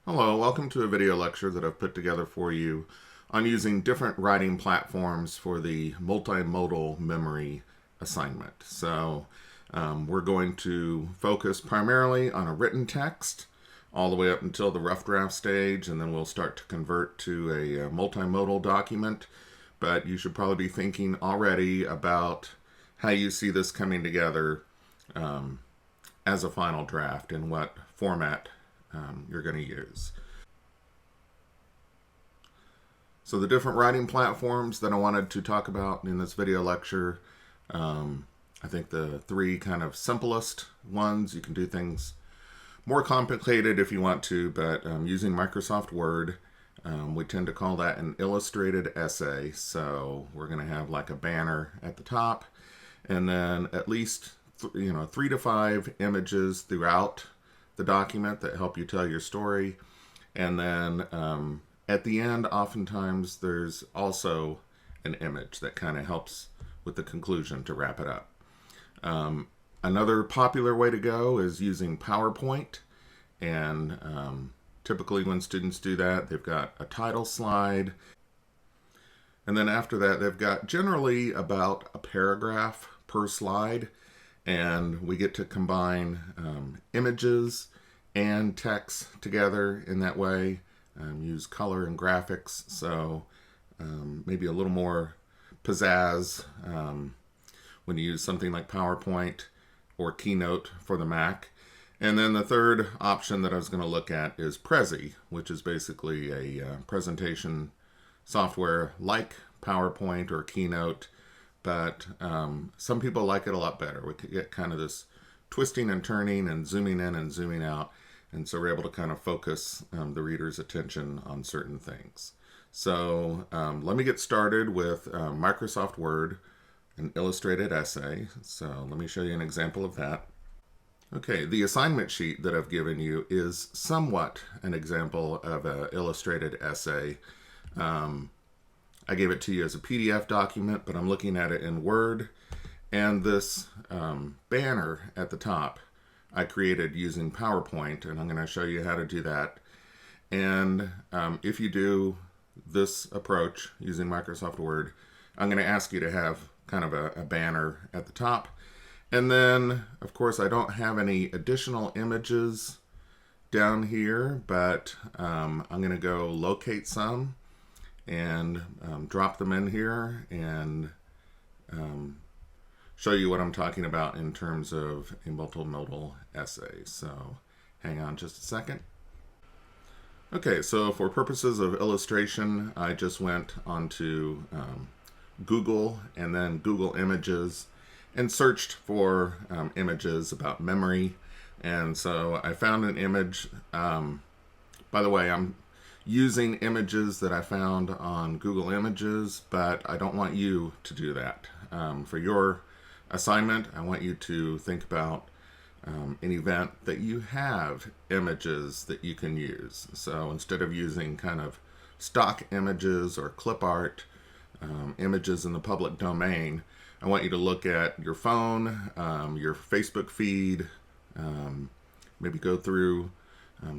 Hello, welcome to a video lecture that I've put together for you on using different writing platforms for the multimodal memory assignment. So we're going to focus primarily on a written text all the way up until the rough draft stage, and then we'll start to convert to a multimodal document. But you should probably be thinking already about how you see this coming together as a final draft and what format you're going to use. So the different writing platforms that I wanted to talk about in this video lecture, I think the three kind of simplest ones. You can do things more complicated if you want to, but using Microsoft Word, we tend to call that an illustrated essay. So we're going to have like a banner at the top, and then at least 3 to 5 images throughout the document that help you tell your story. And then at the end, oftentimes there's also an image that kind of helps with the conclusion to wrap it up. Another popular way to go is using PowerPoint. And typically when students do that, they've got a title slide. And then after that, they've got generally about a paragraph per slide. And we get to combine images and text together in that way, use color and graphics, so maybe a little more pizzazz when you use something like PowerPoint or Keynote for the Mac. And then the third option that I was going to look at is Prezi, which is basically a presentation software like PowerPoint or Keynote, but some people like it a lot better. We could get kind of this twisting and turning and zooming in and zooming out, and so we're able to kind of focus the reader's attention on certain things. So let me get started with Microsoft Word, an illustrated essay. So let me show you an example of that. Okay, the assignment sheet that I've given you is somewhat an example of an illustrated essay. I gave it to you as a PDF document, but I'm looking at it in Word. And this banner at the top I created using PowerPoint, and I'm going to show you how to do that. And if you do this approach using Microsoft Word, I'm going to ask you to have kind of a banner at the top. And then, of course, I don't have any additional images down here, but I'm going to go locate some and drop them in here and show you what I'm talking about in terms of a multimodal essay. So hang on just a second. Okay, so for purposes of illustration, I just went onto Google and then Google Images and searched for images about memory. And so I found an image. By the way, I'm using images that I found on Google Images, but I don't want you to do that. For your assignment, I want you to think about an event that you have images that you can use. So instead of using kind of stock images or clip art, images in the public domain, I want you to look at your phone, your Facebook feed, maybe go through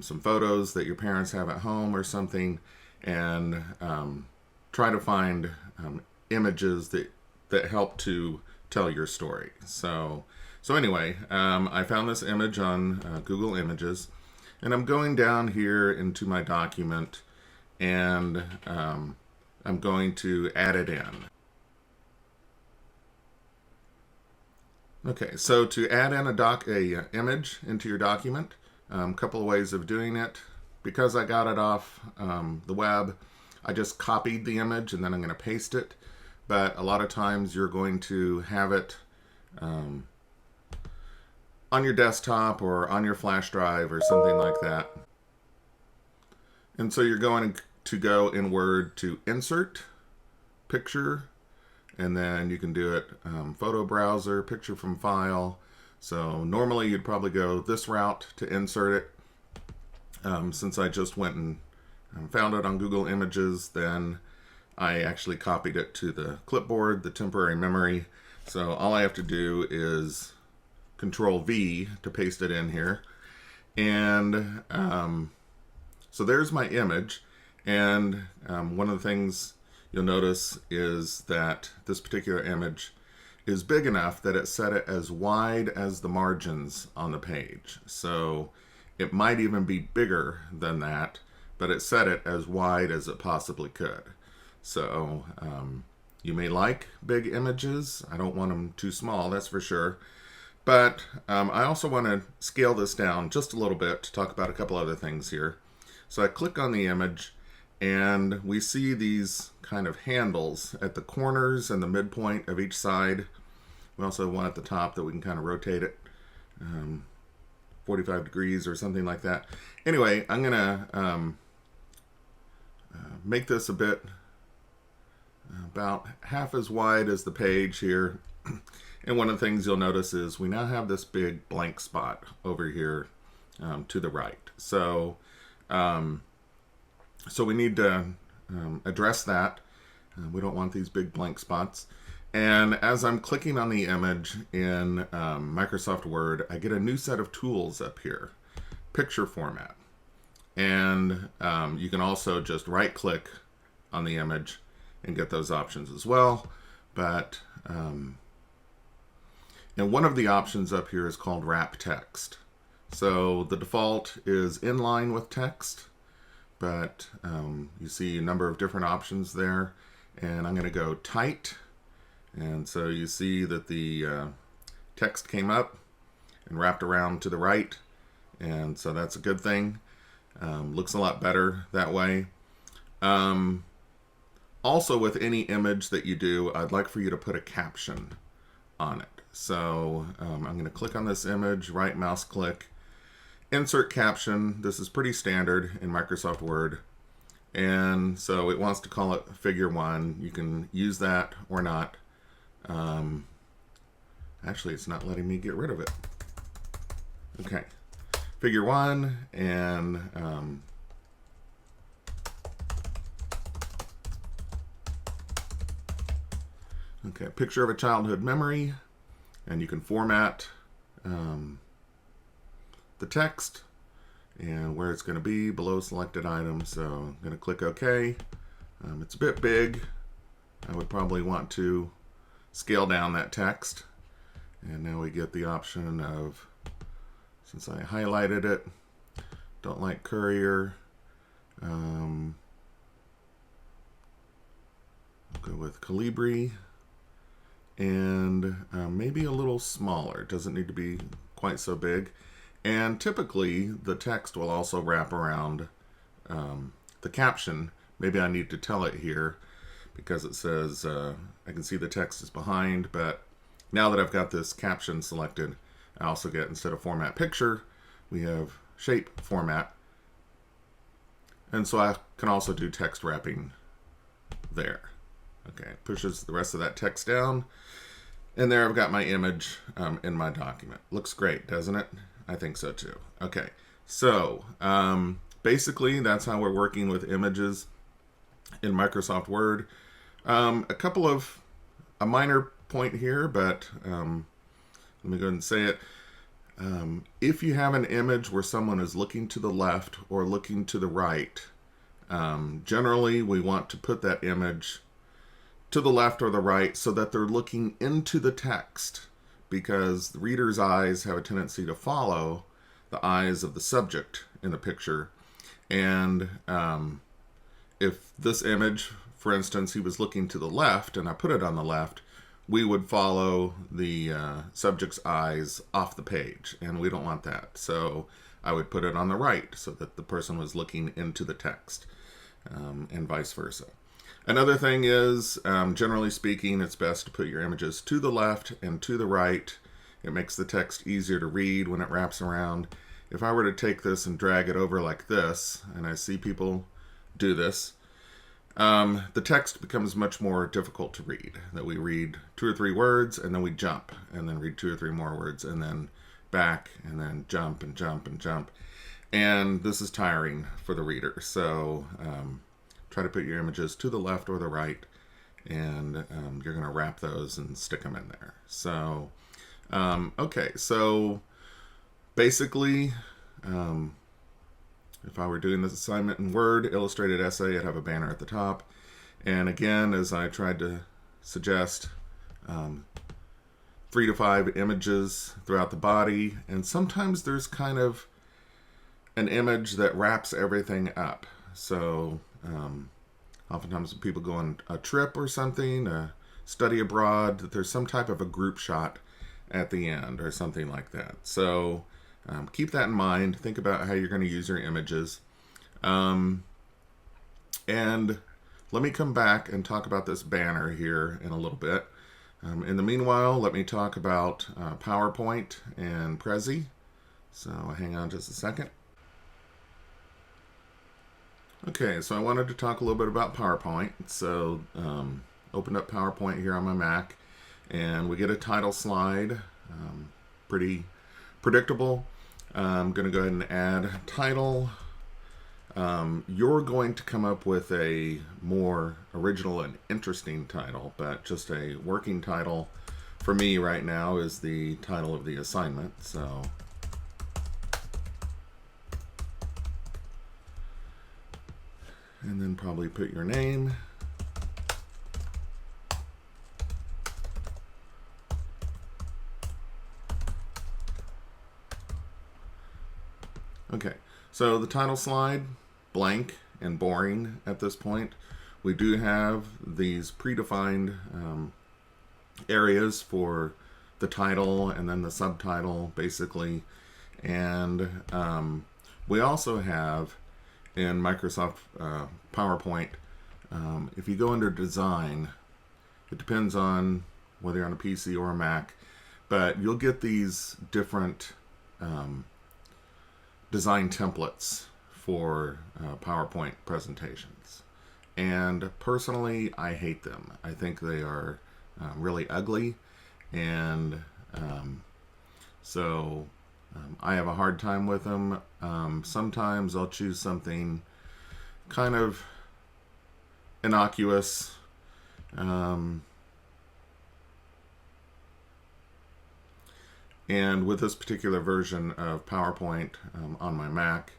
some photos that your parents have at home or something, and try to find images that help to tell your story. So anyway, I found this image on Google Images, and I'm going down here into my document, and I'm going to add it in. Okay, so to add in a image into your document, a couple of ways of doing it. Because I got it off the web, I just copied the image and then I'm going to paste it. But a lot of times you're going to have it on your desktop or on your flash drive or something like that. And so you're going to go in Word to Insert, Picture, and then you can do it Photo Browser, Picture from File. So normally you'd probably go this route to insert it. Since I just went and found it on Google Images, then I actually copied it to the clipboard, the temporary memory. So all I have to do is Control V to paste it in here. And So there's my image, and one of the things you'll notice is that this particular image is big enough that it set it as wide as the margins on the page. So it might even be bigger than that, but it set it as wide as it possibly could. So you may like big images. I don't want them too small, that's for sure. But I also want to scale this down just a little bit to talk about a couple other things here. So I click on the image, and we see these kind of handles at the corners and the midpoint of each side. We also have one at the top that we can kind of rotate it 45 degrees or something like that. Anyway, I'm going to make this a bit about half as wide as the page here. And one of the things you'll notice is we now have this big blank spot over here to the right. So we need to address that. We don't want these big blank spots. And as I'm clicking on the image in Microsoft Word, I get a new set of tools up here, picture format. And you can also just right click on the image and get those options as well. But and one of the options up here is called wrap text. So the default is in line with text, but you see a number of different options there. And I'm going to go tight. And so you see that the text came up and wrapped around to the right. And so that's a good thing. Looks a lot better that way. Also, with any image that you do, I'd like for you to put a caption on it. So I'm going to click on this image, right mouse click, insert caption. This is pretty standard in Microsoft Word. And so it wants to call it figure 1. You can use that or not. Actually, it's not letting me get rid of it. Okay. Figure 1, and okay, picture of a childhood memory, and you can format the text and where it's going to be below selected items. So I'm going to click OK. It's a bit big. I would probably want to scale down that text. And now we get the option of, since I highlighted it, don't like courier. I'll go with Calibri. And maybe a little smaller. It doesn't need to be quite so big. And typically, the text will also wrap around the caption. Maybe I need to tell it here because it says, I can see the text is behind, but now that I've got this caption selected, I also get, instead of format picture, we have shape format. And so I can also do text wrapping there. Okay, it pushes the rest of that text down. And there I've got my image in my document. Looks great, doesn't it? I think so too. Okay, so basically that's how we're working with images in Microsoft Word. A minor point here, but let me go ahead and say it. If you have an image where someone is looking to the left or looking to the right, generally we want to put that image to the left or the right so that they're looking into the text, because the reader's eyes have a tendency to follow the eyes of the subject in the picture. And if this image, for instance, he was looking to the left and I put it on the left, we would follow the subject's eyes off the page, and we don't want that. So I would put it on the right so that the person was looking into the text, and vice versa. Another thing is, generally speaking, it's best to put your images to the left and to the right. It makes the text easier to read when it wraps around. If I were to take this and drag it over like this, and I see people do this, the text becomes much more difficult to read. That we read 2 or 3 words, and then we jump, and then read 2 or 3 more words, and then back, and then jump, and jump, and jump. And this is tiring for the reader. So try to put your images to the left or the right, and you're going to wrap those and stick them in there. So, okay, so basically, If I were doing this assignment in Word, illustrated essay, I'd have a banner at the top. And again, as I tried to suggest, 3 to 5 images throughout the body. And sometimes there's kind of an image that wraps everything up. So oftentimes when people go on a trip or something, study abroad, that there's some type of a group shot at the end or something like that. So keep that in mind. Think about how you're going to use your images. And let me come back and talk about this banner here in a little bit. In the meanwhile, let me talk about PowerPoint and Prezi. So hang on just a second. Okay, so I wanted to talk a little bit about PowerPoint. So opened up PowerPoint here on my Mac, and we get a title slide. Pretty predictable. I'm going to go ahead and add title. You're going to come up with a more original and interesting title, but just a working title for me right now is the title of the assignment. So and then probably put your name. Okay, so the title slide, blank and boring at this point. We do have these predefined areas for the title and then the subtitle, basically. And we also have in Microsoft PowerPoint, if you go under Design, it depends on whether you're on a PC or a Mac, but you'll get these different design templates for PowerPoint presentations. And personally, I hate them. I think they are really ugly, and so I have a hard time with them. Sometimes I'll choose something kind of innocuous. And with this particular version of PowerPoint on my Mac,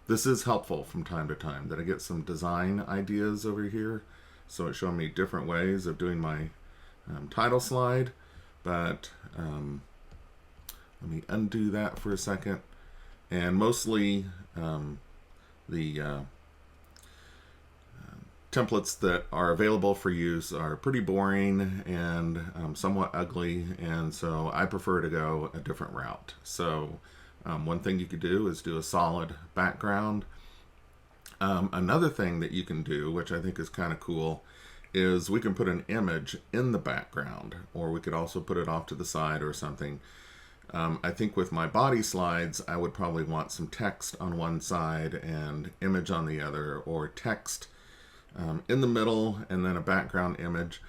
this is helpful from time to time, that I get some design ideas over here. So it's showing me different ways of doing my title slide, but let me undo that for a second. And mostly the templates that are available for use are pretty boring and somewhat ugly, and so I prefer to go a different route. So one thing you could do is do a solid background. Another thing that you can do, which I think is kind of cool, is we can put an image in the background, or we could also put it off to the side or something. I think with my body slides, I would probably want some text on one side and image on the other, or text in the middle and then a background image.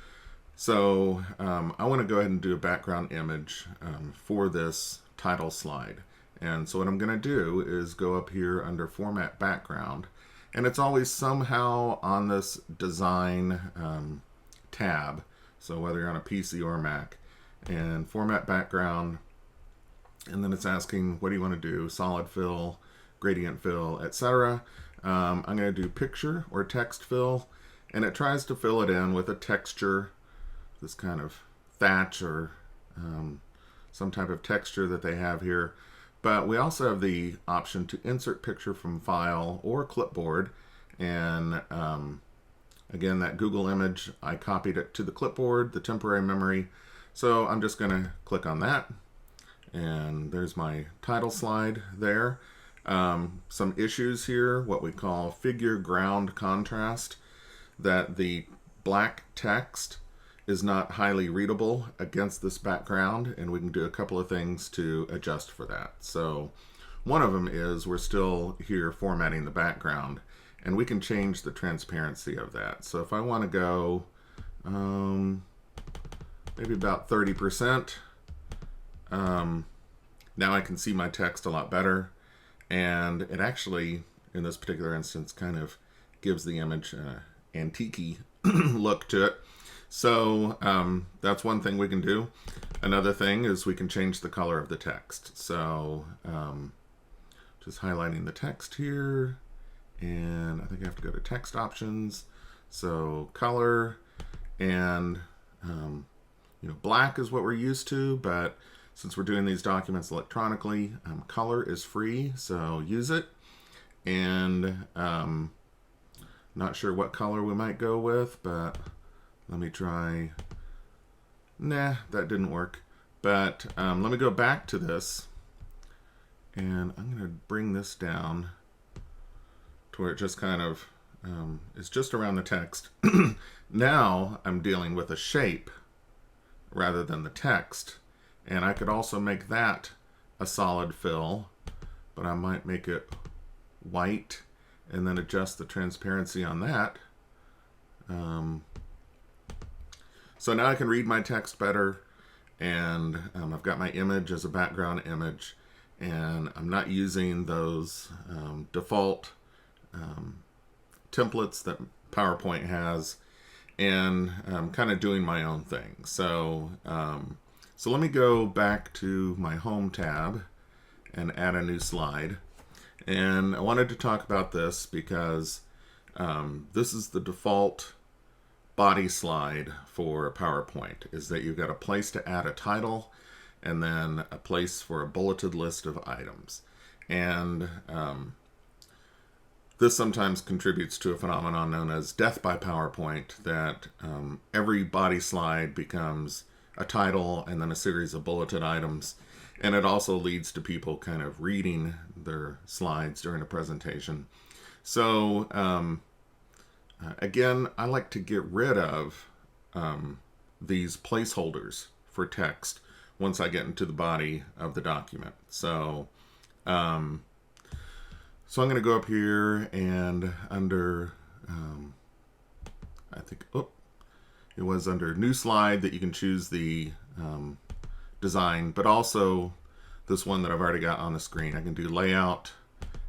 So I want to go ahead and do a background image for this title slide. And so what I'm going to do is go up here under Format Background, and it's always somehow on this Design tab. So whether you're on a PC or a Mac, and Format Background, and then it's asking, what do you want to do? Solid fill, gradient fill, etc. I'm going to do picture or text fill, and it tries to fill it in with a texture, this kind of thatch or some type of texture that they have here. But we also have the option to insert picture from file or clipboard. And again, that Google image, I copied it to the clipboard, the temporary memory. So I'm just going to click on that. And there's my title slide there. Some issues here, what we call figure ground contrast, that the black text is not highly readable against this background, and we can do a couple of things to adjust for that. So one of them is we're still here formatting the background, and we can change the transparency of that. So if I want to go maybe about 30%, now I can see my text a lot better, and it actually, in this particular instance, kind of gives the image an antique-y look to it. So that's one thing we can do. Another thing is we can change the color of the text. So just highlighting the text here, and I think I have to go to text options. So color, and black is what we're used to, but since we're doing these documents electronically, color is free, so use it. And not sure what color we might go with, but let me try. Nah, that didn't work. But let me go back to this, and I'm going to bring this down to where it just kind of is just around the text. Now I'm dealing with a shape rather than the text, and I could also make that a solid fill, but I might make it white and then adjust the transparency on that. So now I can read my text better, and I've got my image as a background image, and I'm not using those default templates that PowerPoint has, and I'm kind of doing my own thing. So, so let me go back to my Home tab and add a new slide. And I wanted to talk about this because this is the default body slide for PowerPoint, is that you've got a place to add a title and then a place for a bulleted list of items. And this sometimes contributes to a phenomenon known as death by PowerPoint, that every body slide becomes a title and then a series of bulleted items. And it also leads to people kind of reading their slides during a presentation. So again, I like to get rid of these placeholders for text once I get into the body of the document. So I'm going to go up here, and under, I think, it was under new slide that you can choose the design, but also this one that I've already got on the screen. I can do layout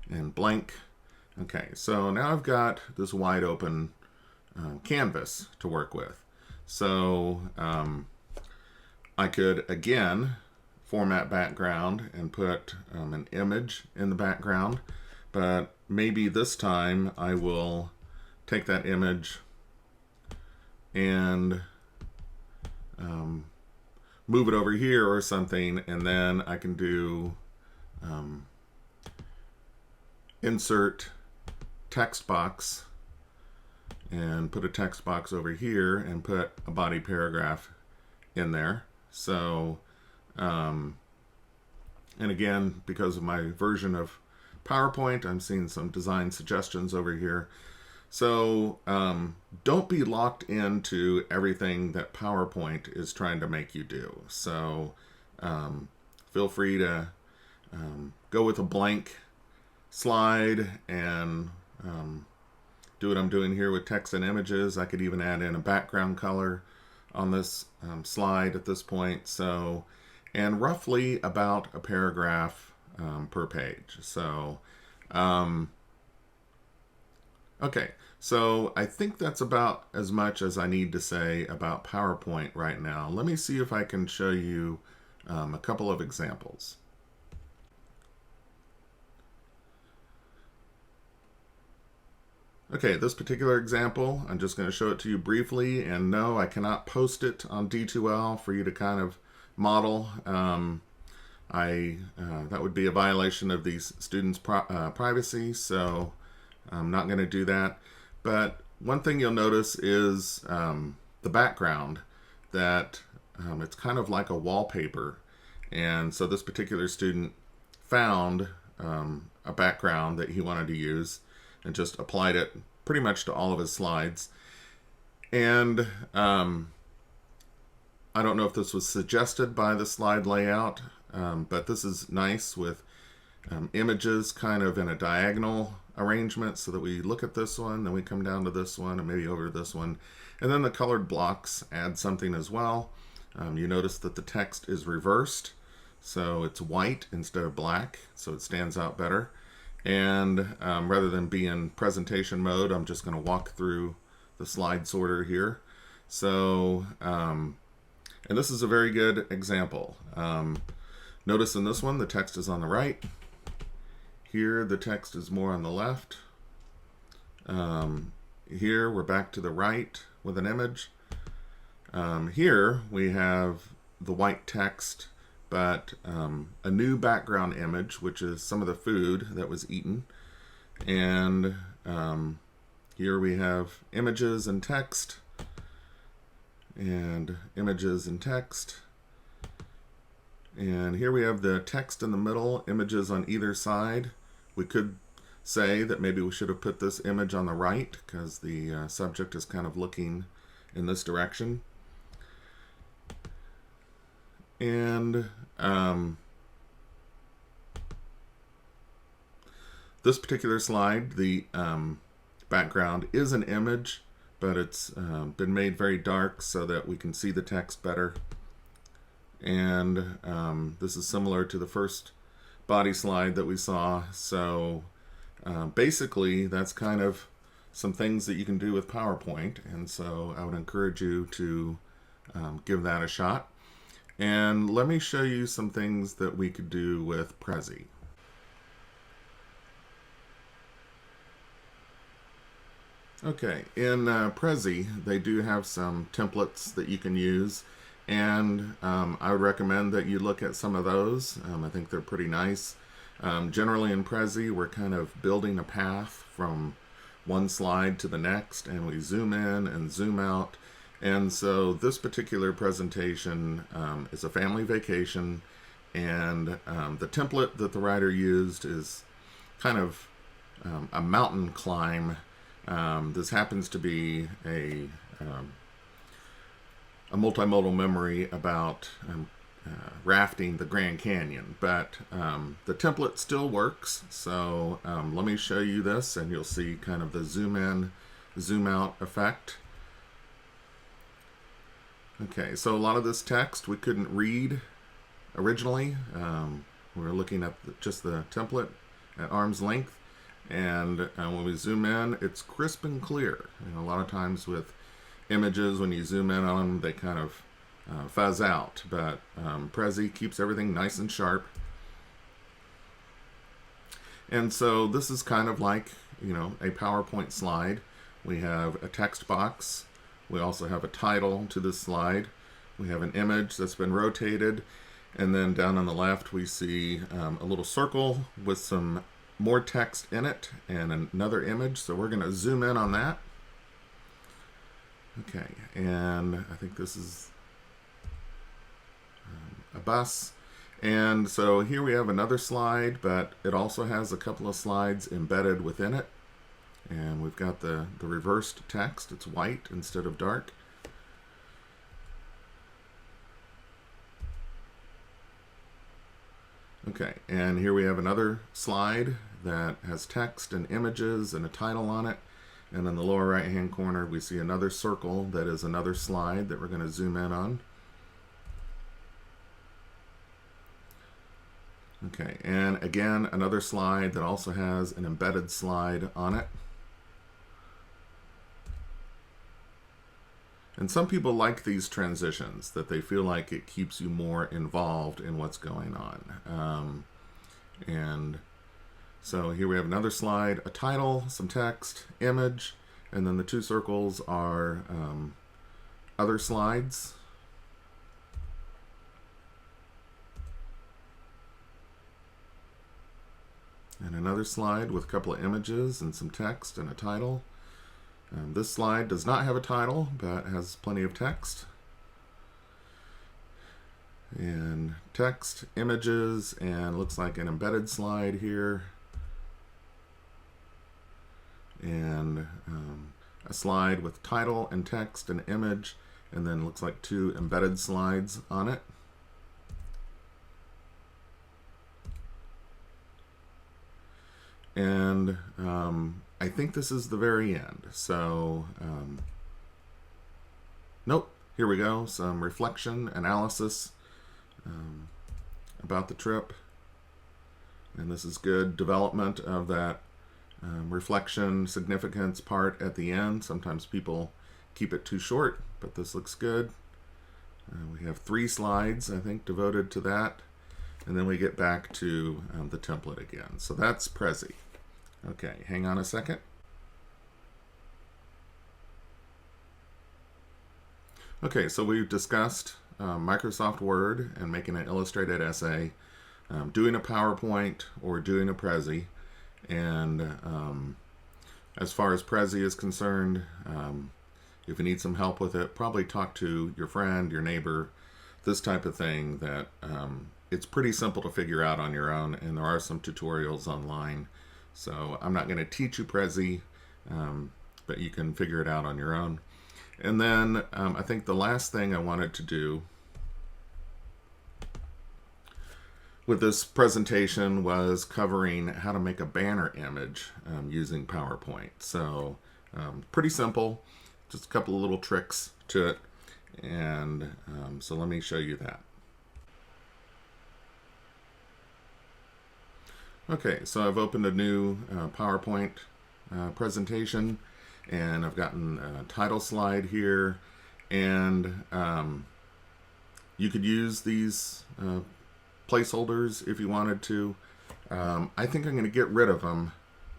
and blank. Okay, so now I've got this wide open canvas to work with. So I could, again, format background and put an image in the background, but maybe this time I will take that image and move it over here or something, and then I can do insert text box and put a text box over here and put a body paragraph in there. So, and again, because of my version of PowerPoint, I'm seeing some design suggestions over here. So don't be locked into everything that PowerPoint is trying to make you do. So feel free to go with a blank slide and do what I'm doing here with text and images. I could even add in a background color on this slide at this point. So, and roughly about a paragraph per page. So, okay, so I think that's about as much as I need to say about PowerPoint right now. Let me see if I can show you a couple of examples. Okay, this particular example, I'm just going to show it to you briefly, and no, I cannot post it on D2L for you to kind of model. That would be a violation of these students' privacy, so I'm not going to do that. But one thing you'll notice is the background, that it's kind of like a wallpaper. And so this particular student found a background that he wanted to use and just applied it pretty much to all of his slides. And I don't know if this was suggested by the slide layout, but this is nice with images kind of in a diagonal arrangement, so that we look at this one, then we come down to this one, and maybe over to this one. And then the colored blocks add something as well. You notice that the text is reversed, so it's white instead of black, so it stands out better. And rather than be in presentation mode, I'm just going to walk through the slide sorter here. So, and this is a very good example. Notice in this one, the text is on the right. Here the text is more on the left. Here we're back to the right with an image. Here we have the white text, but a new background image, which is some of the food that was eaten. And here we have images and text, and images and text. And here we have the text in the middle, images on either side. We could say that maybe we should have put this image on the right because the subject is kind of looking in this direction. And this particular slide, the background is an image, but it's been made very dark so that we can see the text better. And this is similar to the first body slide that we saw. So basically, that's kind of some things that you can do with PowerPoint. And so I would encourage you to give that a shot. And let me show you some things that we could do with Prezi. Okay, in Prezi, they do have some templates that you can use, and I would recommend that you look at some of those. I think they're pretty nice. Generally in Prezi, we're kind of building a path from one slide to the next, and we zoom in and zoom out. And so this particular presentation is a family vacation, and the template that the writer used is kind of a mountain climb. This happens to be a multimodal memory about rafting the Grand Canyon, but the template still works. So let me show you this, and you'll see kind of the zoom in, zoom out effect. Okay, so a lot of this text we couldn't read originally. We were looking at just the template at arm's length, and when we zoom in, it's crisp and clear. A lot of times with images, when you zoom in on them, they kind of fuzz out, but Prezi keeps everything nice and sharp. And so this is kind of like, a PowerPoint slide. We have a text box. We also have a title to this slide. We have an image that's been rotated. And then down on the left, we see a little circle with some more text in it and another image. So we're going to zoom in on that. Okay, and I think this is a bus. And so here we have another slide, but it also has a couple of slides embedded within it. And we've got the reversed text. It's white instead of dark. Okay, and here we have another slide that has text and images and a title on it. And in the lower right hand corner, we see another circle that is another slide that we're going to zoom in on. Okay, and again, another slide that also has an embedded slide on it. And some people like these transitions, that they feel like it keeps you more involved in what's going on. And so here we have another slide, a title, some text, image, and then the two circles are other slides. And another slide with a couple of images and some text and a title. This slide does not have a title, but has plenty of text. And text, images, and looks like an embedded slide here. And a slide with title and text and image, and then looks like two embedded slides on it. And I think this is the very end. So, nope, here we go. Some reflection, analysis about the trip. And this is good development of that reflection, significance part at the end. Sometimes people keep it too short, but this looks good. We have 3 slides, I think, devoted to that. and then we get back to the template again. So that's Prezi. Okay, hang on a second. Okay, so we've discussed Microsoft Word and making an illustrated essay, doing a PowerPoint or doing a Prezi. And as far as Prezi is concerned, if you need some help with it, probably talk to your friend, your neighbor, this type of thing that it's pretty simple to figure out on your own, and there are some tutorials online. So I'm not going to teach you Prezi, but you can figure it out on your own. And then I think the last thing I wanted to do with this presentation was covering how to make a banner image using PowerPoint. So pretty simple, just a couple of little tricks to it. And so let me show you that. Okay, so I've opened a new PowerPoint presentation, and I've gotten a title slide here, and you could use these placeholders if you wanted to. I think I'm going to get rid of them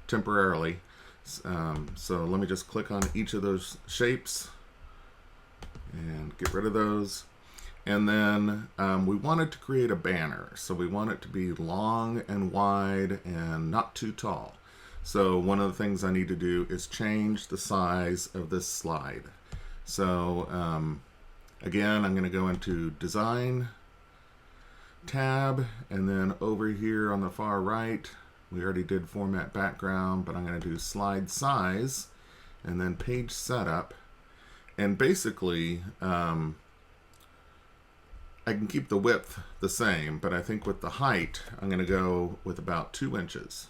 temporarily. So let me just click on each of those shapes and get rid of those. And then we wanted to create a banner. So we want it to be long and wide and not too tall. So one of the things I need to do is change the size of this slide. So again, I'm going to go into Design tab, and then over here on the far right, we already did Format Background, but I'm going to do Slide Size, and then Page Setup. And basically, I can keep the width the same, but I think with the height, I'm going to go with about 2 inches.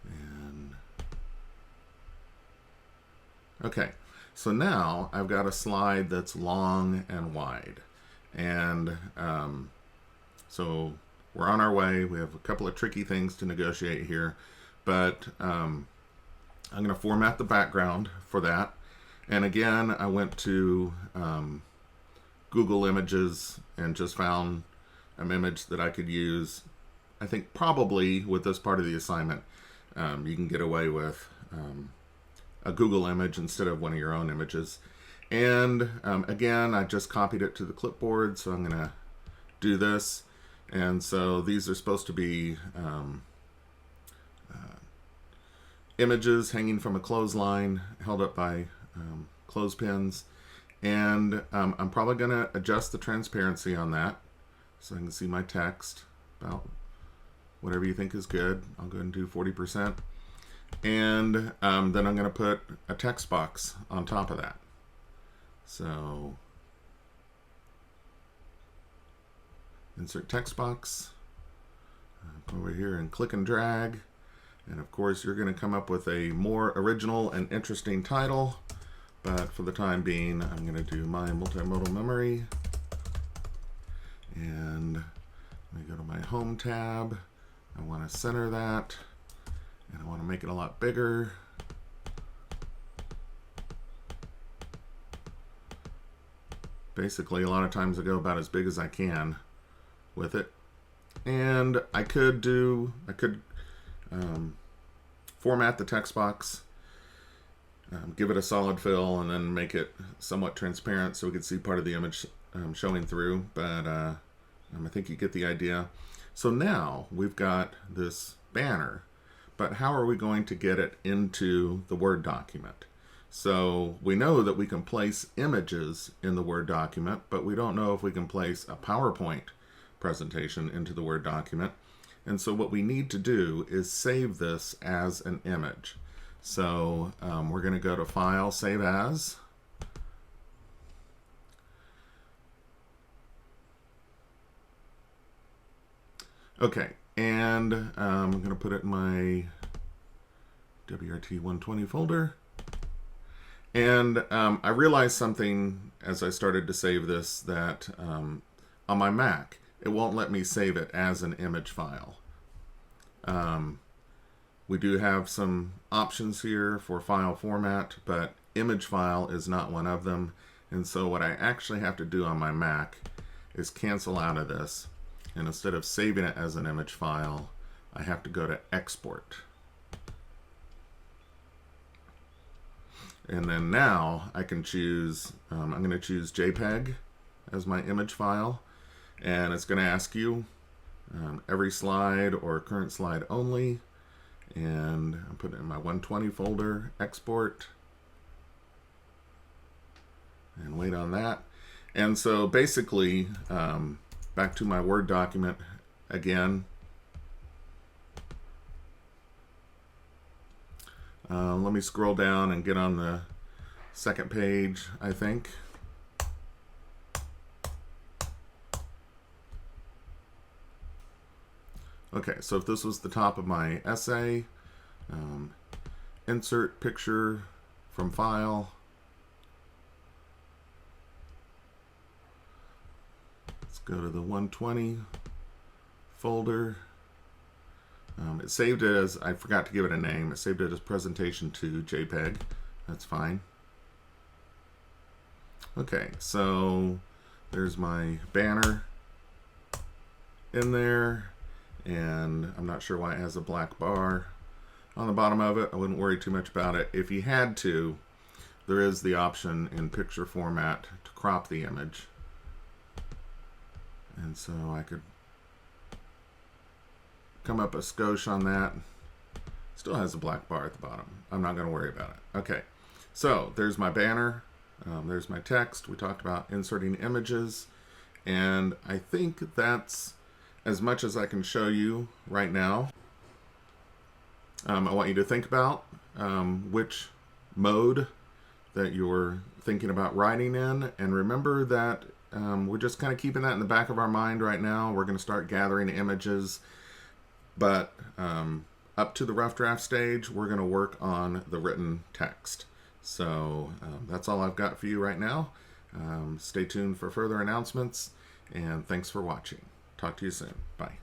And okay, so now I've got a slide that's long and wide. And so we're on our way. We have a couple of tricky things to negotiate here, but I'm going to format the background for that. And again, I went to Google Images and just found an image that I could use. I think probably with this part of the assignment, you can get away with a Google image instead of one of your own images. And again, I just copied it to the clipboard, so I'm going to do this. And so these are supposed to be images hanging from a clothesline held up by clothespins. And I'm probably going to adjust the transparency on that so I can see my text about whatever you think is good. I'll go ahead and do 40%. And then I'm going to put a text box on top of that. So insert text box, go over here and click and drag. And of course, you're going to come up with a more original and interesting title. But for the time being, I'm going to do my multimodal memory. And let me go to my home tab. I want to center that. And I want to make it a lot bigger. Basically, a lot of times I go about as big as I can with it. And I could format the text box, give it a solid fill, and then make it somewhat transparent so we could see part of the image showing through. But I think you get the idea. So now we've got this banner, but how are we going to get it into the Word document? So we know that we can place images in the Word document, but we don't know if we can place a PowerPoint presentation into the Word document. And so what we need to do is save this as an image. So we're going to go to File, Save As. Okay, and I'm going to put it in my WRT 120 folder. And I realized something as I started to save this, that on my Mac, it won't let me save it as an image file. We do have some options here for file format, but image file is not one of them. And so what I actually have to do on my Mac is cancel out of this. And instead of saving it as an image file, I have to go to export. And then now I can choose, I'm going to choose JPEG as my image file. And it's going to ask you every slide or current slide only. And I'm putting it in my 120 folder, export. And wait on that. And so basically, back to my Word document again. Let me scroll down and get on the second page, I think. Okay, so if this was the top of my essay, insert picture from file. Let's go to the 120 folder. It saved it as, I forgot to give it a name, it saved it as presentation to JPEG. That's fine. Okay, so there's my banner in there, and I'm not sure why it has a black bar on the bottom of it. I wouldn't worry too much about it. If you had to, there is the option in picture format to crop the image. And so I could come up a skosh on that. Still has a black bar at the bottom. I'm not going to worry about it. Okay, so there's my banner. There's my text. We talked about inserting images. And I think that's as much as I can show you right now. I want you to think about which mode that you're thinking about writing in. And remember that we're just kind of keeping that in the back of our mind right now. We're going to start gathering images. But up to the rough draft stage, we're going to work on the written text. So that's all I've got for you right now. Stay tuned for further announcements, and thanks for watching. Talk to you soon. Bye.